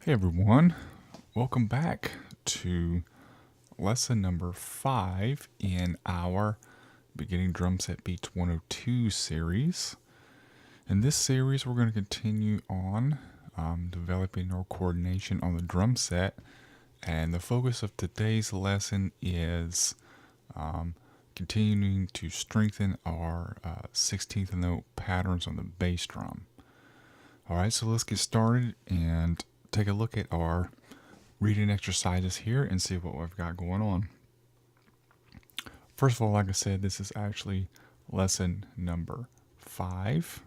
Hey everyone, welcome back to lesson number 5 in our Beginning Drum Set Beats 102 series. In this series, we're going to continue on developing our coordination on the drum set, and the focus of today's lesson is continuing to strengthen our 16th note patterns on the bass drum. Alright, so let's get started and take a look at our reading exercises here and see what we've got going on. First of all, like I said, this is actually lesson number 5.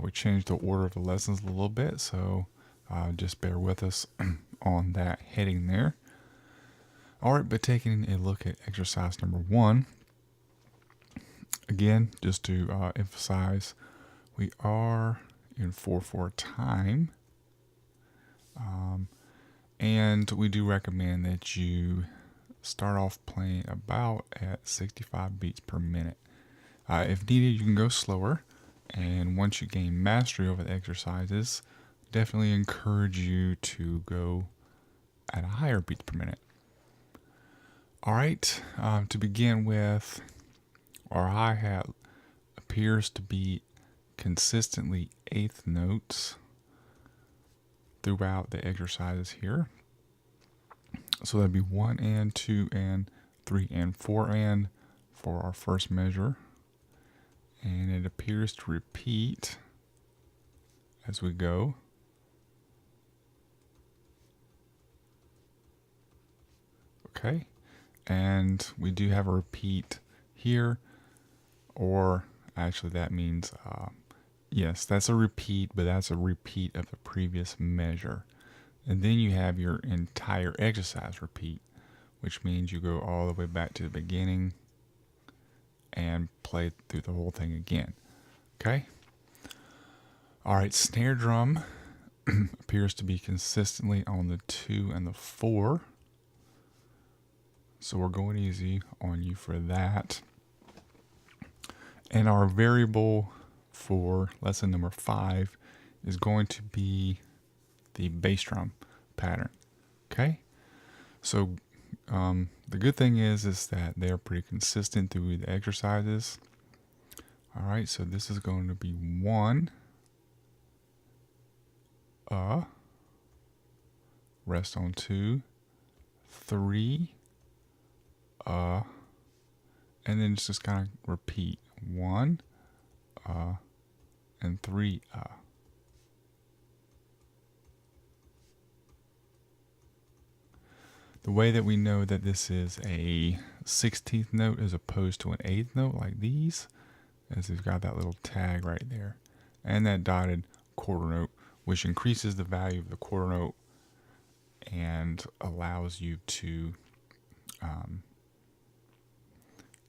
We changed the order of the lessons a little bit, so just bear with us on that heading there. Alright, but taking a look at exercise number 1, again, just to emphasize, we are in 4/4 time. And we do recommend that you start off playing about at 65 beats per minute. If needed, you can go slower. And once you gain mastery over the exercises, definitely encourage you to go at a higher beats per minute. All right, to begin with, our hi-hat appears to be consistently eighth notes throughout the exercises here. So that'd be 1 and 2 and 3 and 4 and for our first measure. And it appears to repeat as we go. Okay, and we do have a repeat here, or actually that means yes, that's a repeat, but that's a repeat of the previous measure. And then you have your entire exercise repeat, which means you go all the way back to the beginning and play through the whole thing again. Okay? All right, snare drum appears to be consistently on the 2 and the 4. So we're going easy on you for that. And our variable for lesson number 5 is going to be the bass drum pattern. Okay, so the good thing is that they're pretty consistent through the exercises. All right, so this is going to be 1, rest on 2, 3, and then it's just kind of repeat 1, and 3, The way that we know that this is a 16th note as opposed to an 8th note like these is we've got that little tag right there and that dotted quarter note, which increases the value of the quarter note and allows you to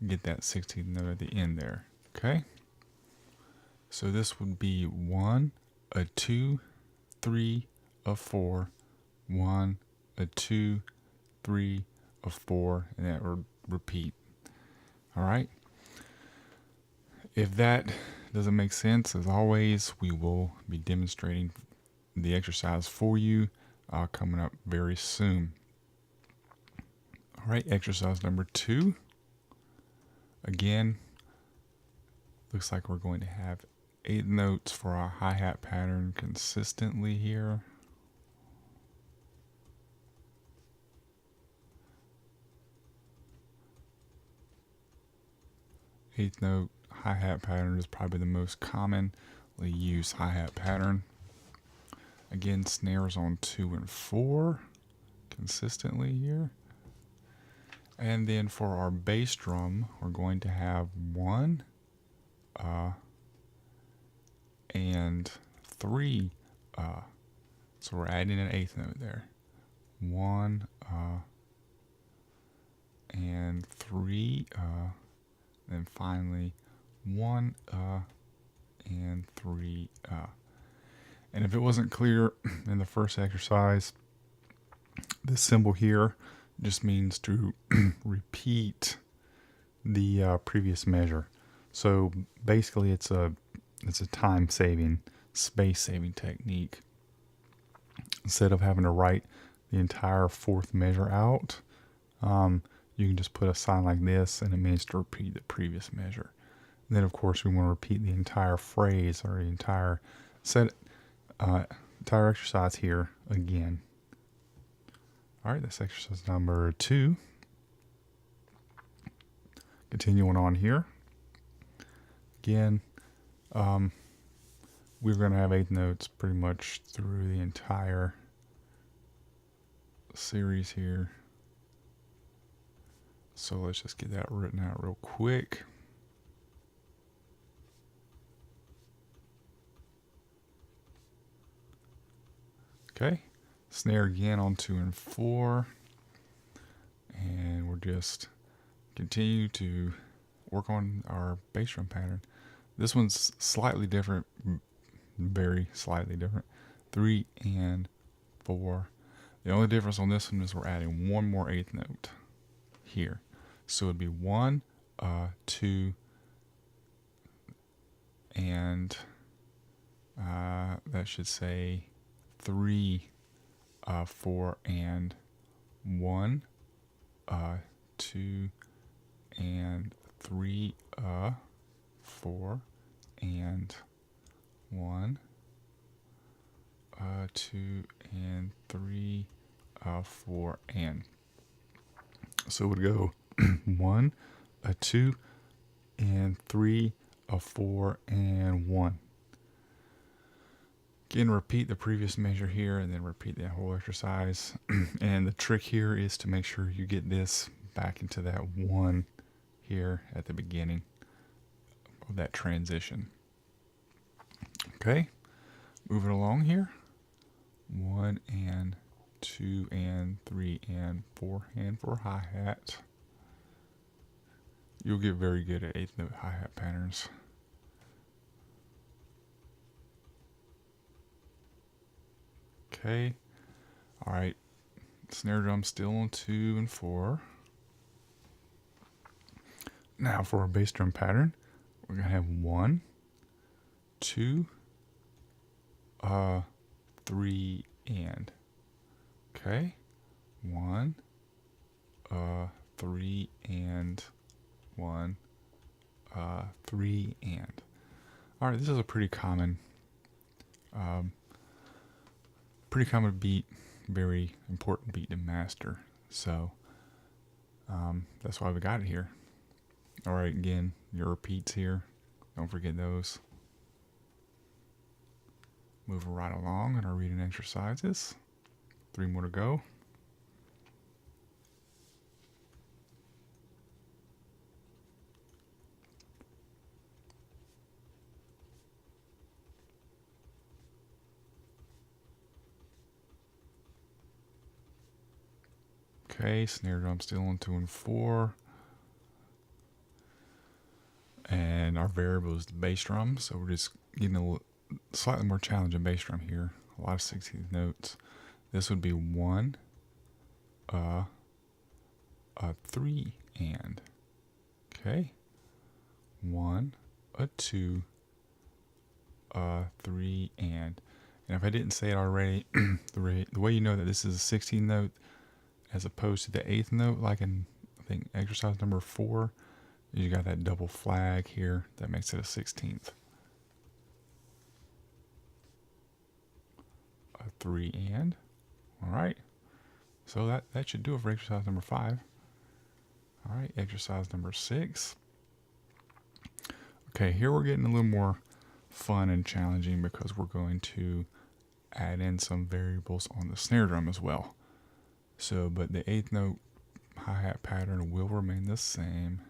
get that 16th note at the end there. Okay, so this would be 1, a 2, 3, a 4, 1, a 2, 3, a 4, and that would repeat. All right. If that doesn't make sense, as always, we will be demonstrating the exercise for you coming up very soon. All right, exercise number 2. Again, looks like we're going to have 8 notes for our hi-hat pattern consistently here. Eighth note hi-hat pattern is probably the most commonly used hi-hat pattern. Again, snares on 2 and 4 consistently here. And then for our bass drum, we're going to have 1 and 3. So we're adding an 8th note there. 1 and 3. Then finally 1 and 3 and if it wasn't clear in the first exercise, this symbol here just means to repeat the previous measure. So basically it's a time saving, space saving technique. instead of having to write the entire fourth measure out, you can just put a sign like this and it means to repeat the previous measure. And then of course we want to repeat the entire phrase or the entire entire exercise here again. All right, that's exercise number 2. Continuing on here. Again, we're going to have 8th notes pretty much through the entire series here. So let's just get that written out real quick. Okay, snare again on 2 and 4. And we're just continue to work on our bass drum pattern. This one's slightly different, very slightly different. 3 and 4. The only difference on this one is we're adding one more 8th note here. So it'd be 1, 2, and that should say 3, 4, and 1, 2, and 3, 4, and 1, 2, and 3, 4, and. So it would go 1, 2, and 3, 4, and 1. Again, repeat the previous measure here and then repeat that whole exercise. And the trick here is to make sure you get this back into that 1 here at the beginning of that transition. Okay, moving along here. 1 and 2 and 3 and 4 and 4 hi-hat. You'll get very good at 8th note hi-hat patterns. Okay, all right, snare drum still on 2 and 4. Now for our bass drum pattern, we're gonna have 1, 2, 3, and. Okay, 1, 3, and 1, 3, and. All right, this is a pretty common beat, very important beat to master. So that's why we got it here. All right, again, your repeats here. Don't forget those. Moving right along in our reading exercises. 3 more to go. Okay, snare drum still on 2 and 4. And our variable is the bass drum, so we're just getting a slightly more challenging bass drum here. A lot of 16th notes. This would be 1, 3, and. Okay, 1, 2, 3, and. And if I didn't say it already, the way you know that this is a 16th note as opposed to the 8th note, like in, I think, exercise number 4, you got that double flag here that makes it a 16th. 3 and. All right. So that should do it for exercise number 5. All right, exercise number 6. Okay, here we're getting a little more fun and challenging because we're going to add in some variables on the snare drum as well. So, but the 8th note hi-hat pattern will remain the same.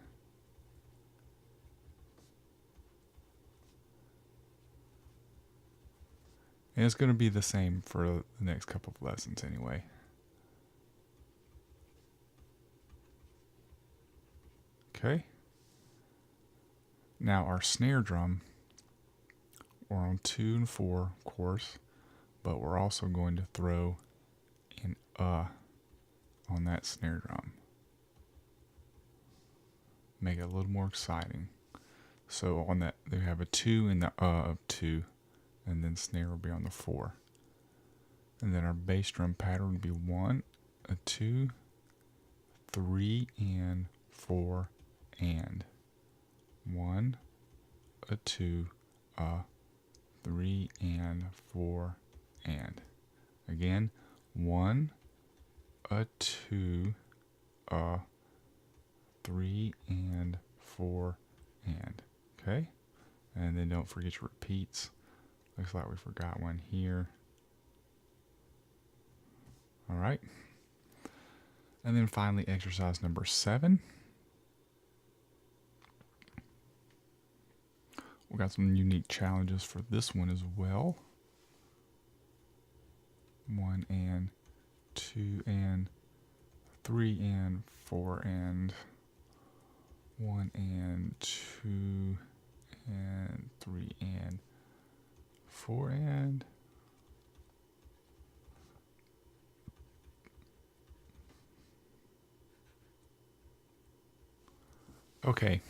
And it's going to be the same for the next couple of lessons anyway. Okay. Now our snare drum, we're on 2 and 4, of course, but we're also going to throw an on that snare drum. Make it a little more exciting. So on that, they have a 2 and the of 2, and then snare will be on the 4. And then our bass drum pattern would be 1, a 2, 3, and 4, and 1, a 2, a 3, and 4, and again 1, a 2, a 3, and 4, and okay. And then don't forget your repeats. Looks like we forgot one here. All right. And then finally, exercise number 7. We got some unique challenges for this one as well. 1 and 2 and 3 and 4 and 1 and 2 and 3 and 4 and okay.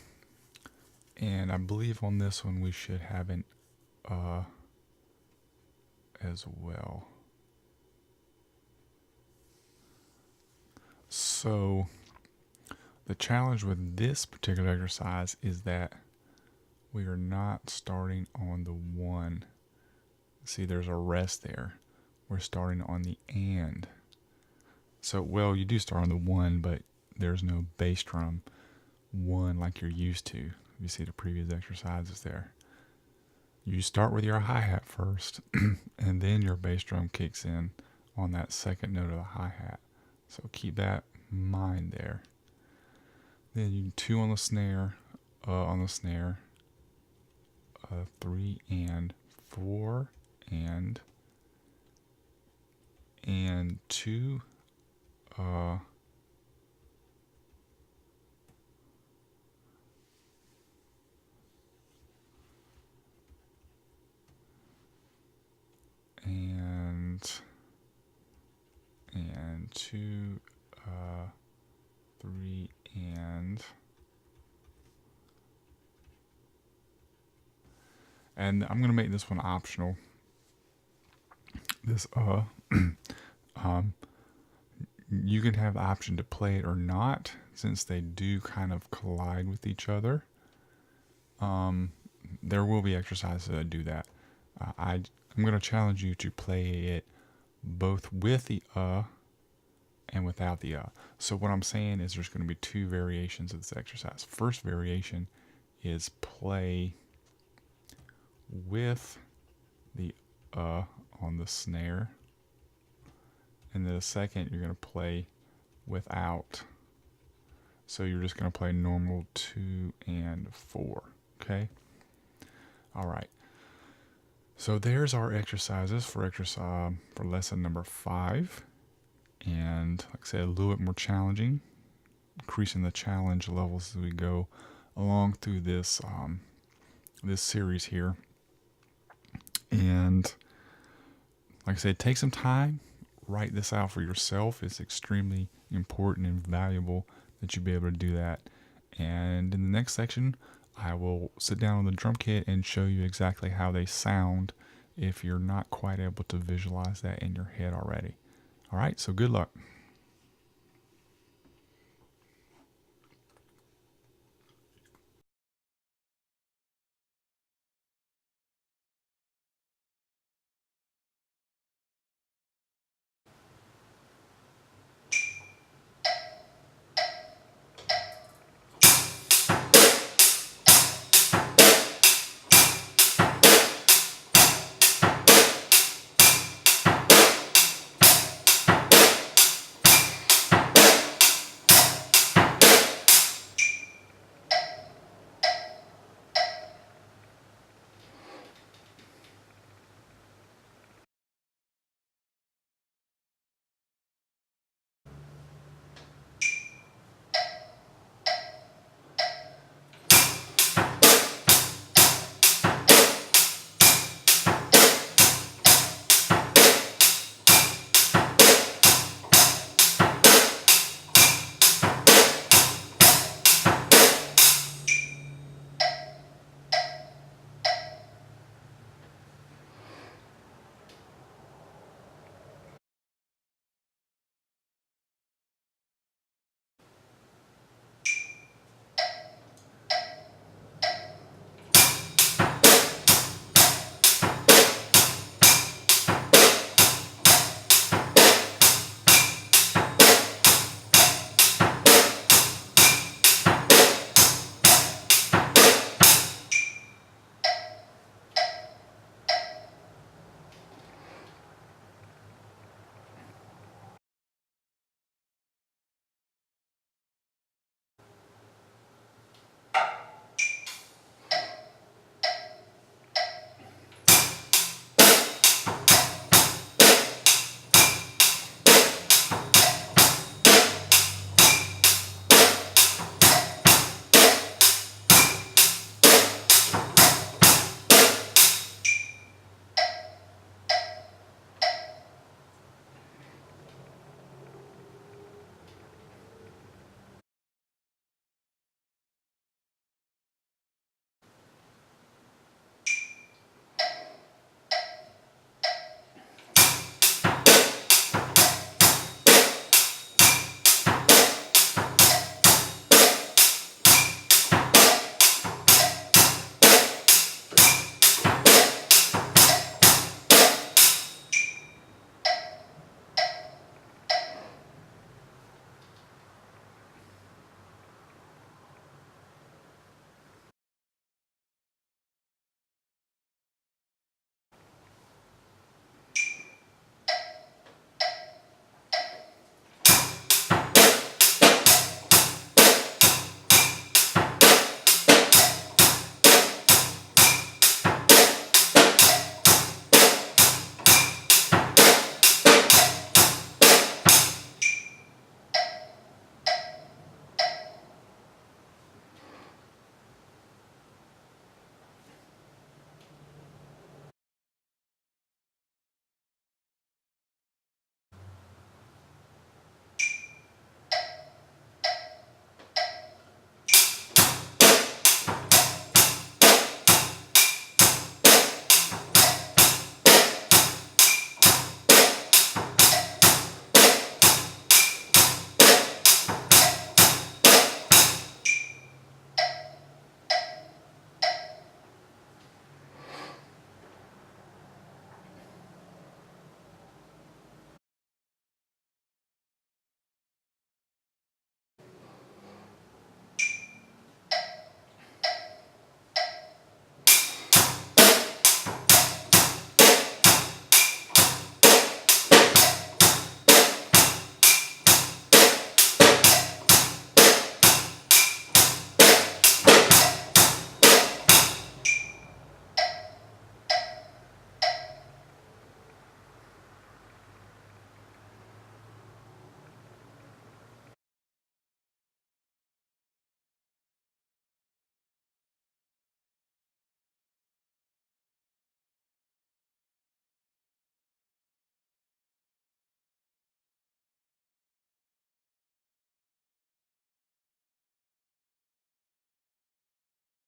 And I believe on this one we should have an as well. So the challenge with this particular exercise is that we are not starting on the 1. See, there's a rest there. We're starting on the and. So, well, you do start on the 1, but there's no bass drum 1 like you're used to. You see the previous exercises there. You start with your hi-hat first, and then your bass drum kicks in on that second note of the hi-hat. So keep that in mind there. Then you 2 on the snare, 3 and 4 and 2, and 2, 3 and I'm gonna make this one optional. This you can have the option to play it or not, since they do kind of collide with each other. There will be exercises that do that. I'm going to challenge you to play it both with the and without the So what I'm saying is there's going to be 2 variations of this exercise. First variation is play with the on the snare, and then the second you're going to play without. So you're just going to play normal 2 and 4. Okay. All right. So there's our exercises for lesson number 5, and like I said, a little bit more challenging, increasing the challenge levels as we go along through this this series here. And like I said, take some time, write this out for yourself. It's extremely important and valuable that you be able to do that. And in the next section, I will sit down on the drum kit and show you exactly how they sound if you're not quite able to visualize that in your head already. All right, so good luck.